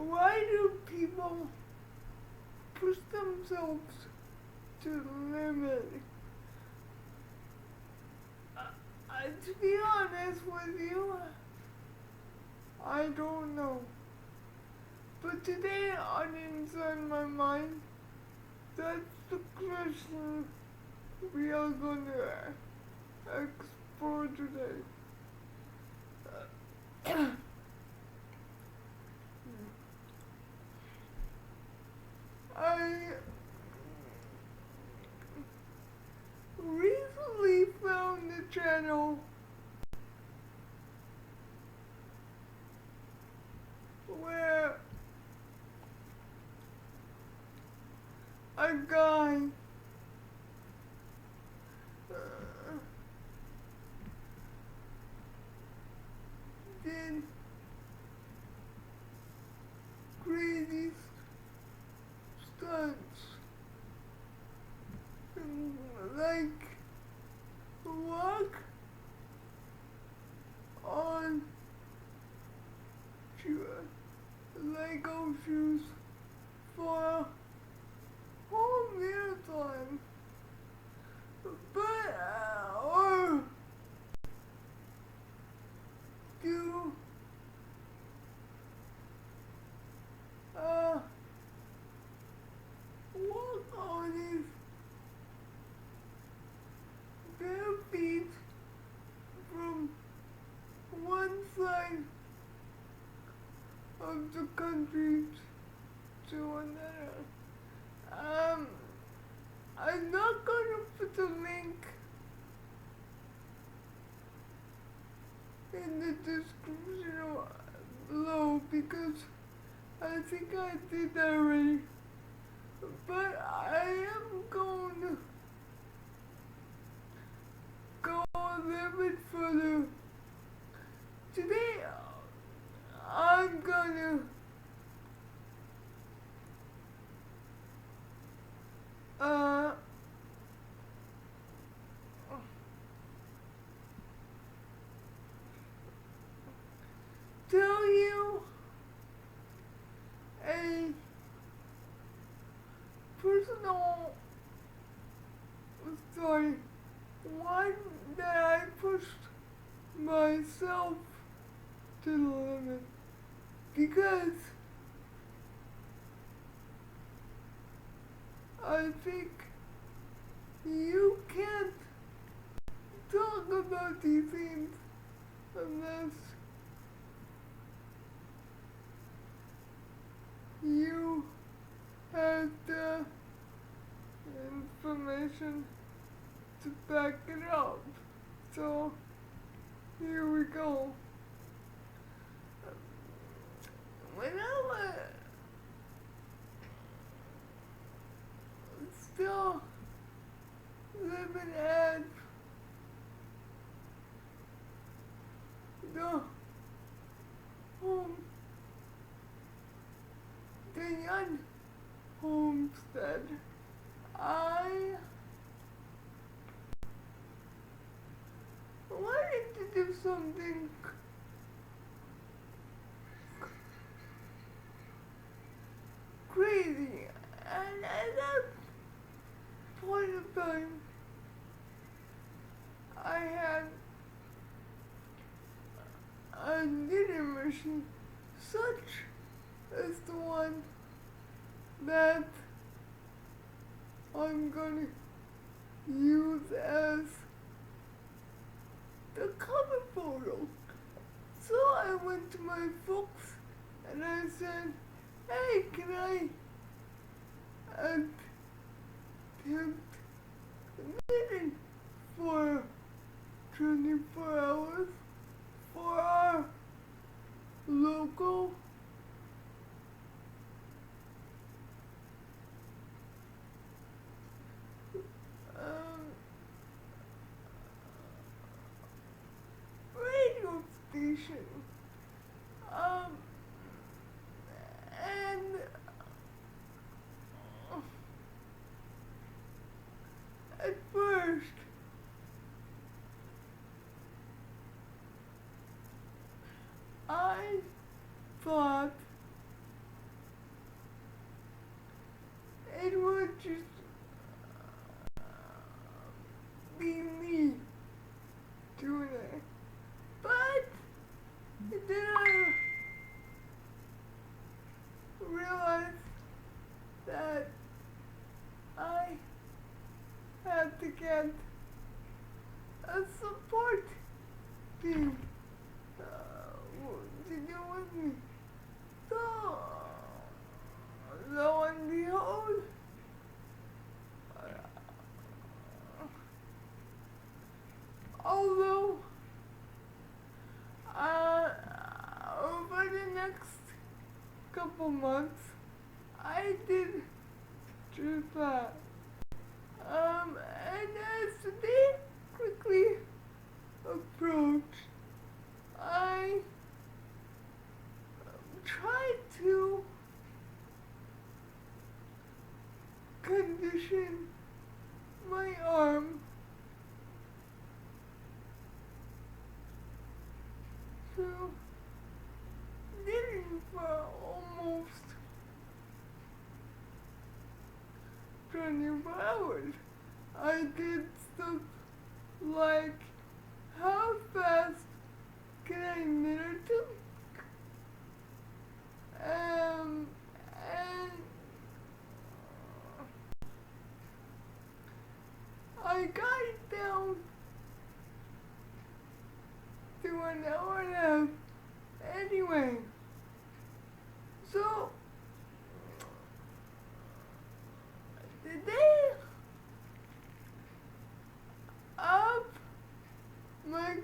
Why do people push themselves to the limit? To be honest with you, I don't know. But today, on Inside My Mind, that's the question we are going to explore today. I recently found a channel where a guy did crazy stunts, like walk on Lego shoes for a whole marathon, but or do walk on his bare feet from one side of the country to another. I'm not gonna put the link in the description below because I think I did that already. But I am going to go a little bit further. Today, I'm gonna tell you a personal story, one that I pushed myself to the limit because I think you can't talk about these things unless you have the information to back it up. So here we go. When I was still living at the home, the young homestead, I wanted to do something crazy, and at that point of time, I had a knitting machine such as the one that I'm gonna use as the cover photo. So I went to my folks and I said, hey, can I attempt knitting for 24 hours for our local radio station. And at first, I thought next couple months, I did just that. And as the day quickly approached, I tried to condition my arm to knitting for almost 24 hours. I did stuff like, how fast can I knit a two? And I got it down to an hour and a half anyway. So, the day of my,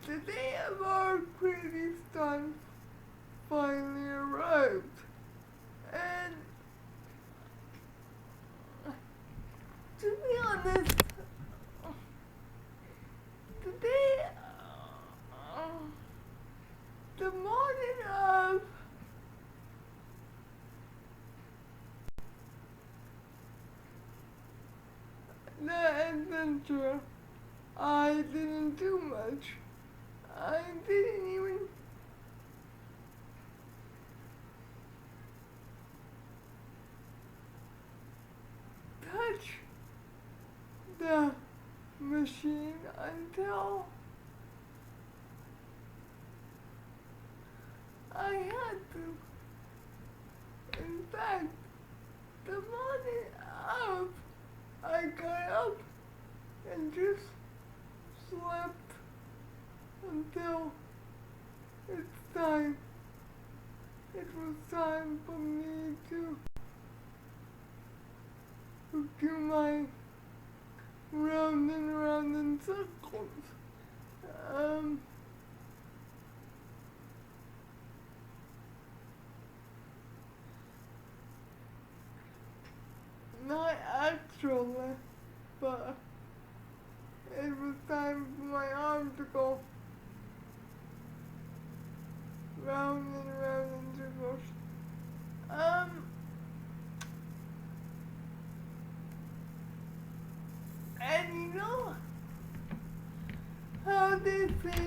the day of our crazy stunt finally arrived. And to be honest, today, the morning of the adventure, I didn't do much. I didn't even touch the machine until I had to. In fact, the morning of, I got up and just slept until it's time. It was time for me to do my round and round in circles. Not actually, but it was time for my arm to go round and round in circles. And you know how they say,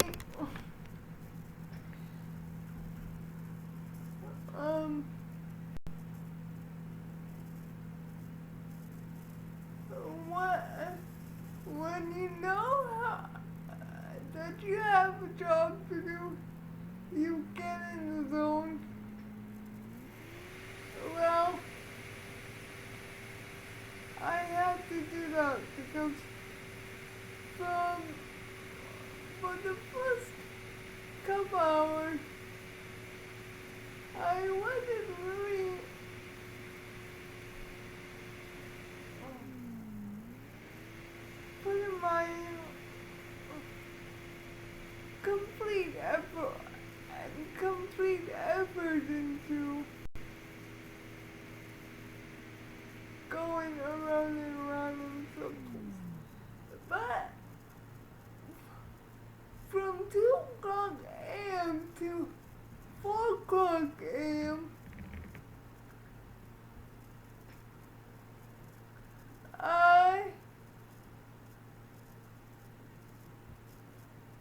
what, when you know how, that you have a job to do, you get in the zone. Well, I had to do that because for the first couple hours, I wasn't really putting my complete effort into going around and around in circles. But from 2 o'clock a.m. to 4 o'clock a.m., I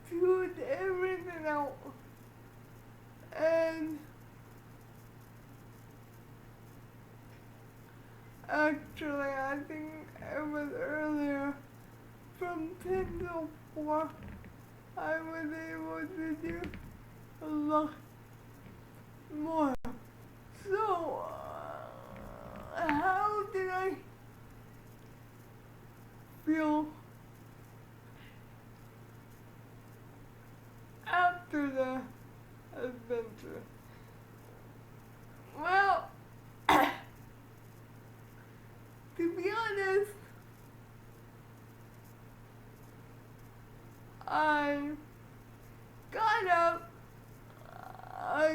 tuned everything out. And actually, I think it was earlier, from 10 till 4, I was able to do a lot more. So, how did I feel after the adventure? Well, to be honest, I got up, I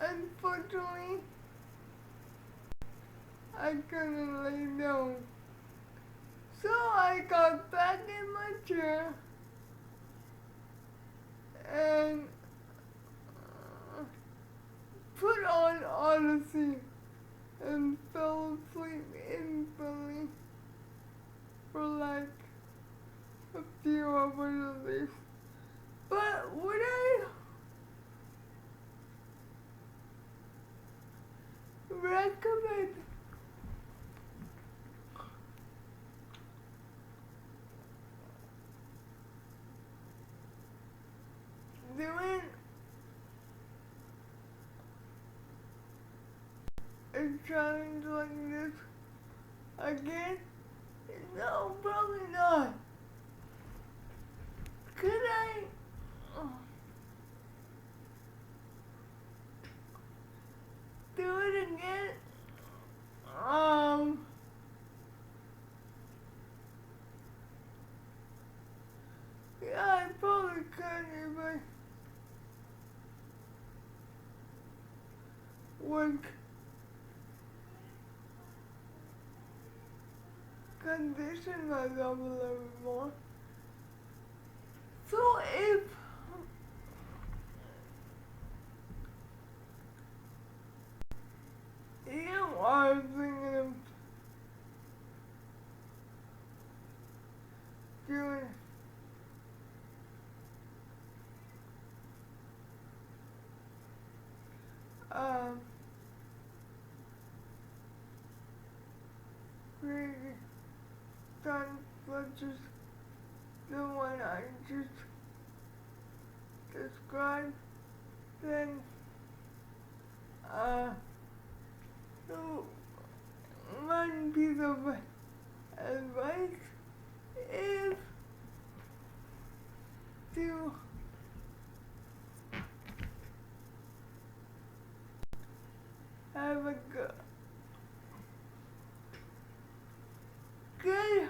unfortunately, I couldn't lay down. So I got back in my chair and put on Odyssey and fell asleep instantly for like a few hours at least. But would I recommend doing a challenge like this again? No, probably not. Could I do it again? Yeah, I probably could if I work condition myself a little bit more. So if you are thinking of doing um crazy stunts such as the one I just described, then the one piece of advice is to have a good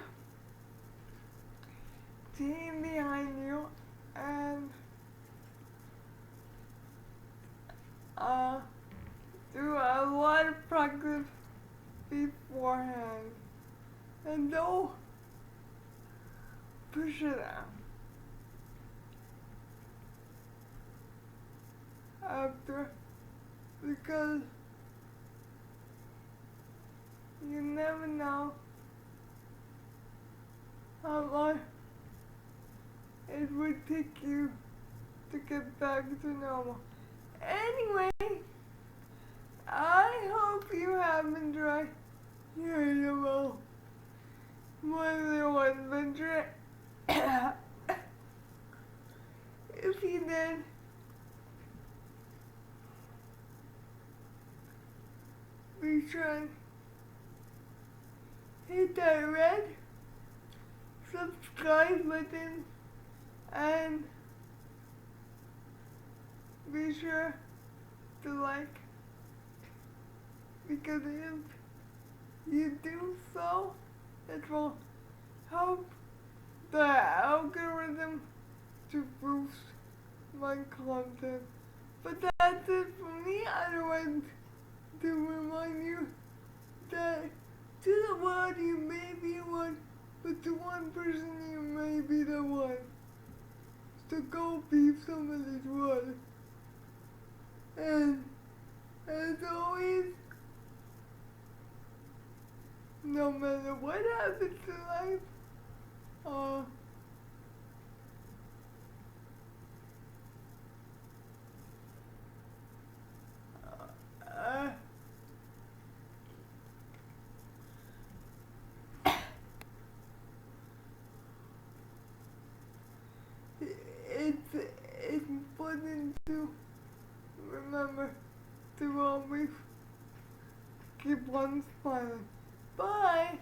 team behind you and do a lot of practice beforehand and don't push it out after because you never know how long it would take you to get back to normal. Anyway, I hope you have enjoyed your little adventure. If you did, be sure and hit that red subscribe button and be sure to like, because if you do so, it will help the algorithm to boost my content. But that's it for me. I want to remind you that to the world you may be one, but to one person you may be the one. So go be somebody's one. And as always, no matter what happens in life, uh, it's important to remember to always keep on smiling. Bye!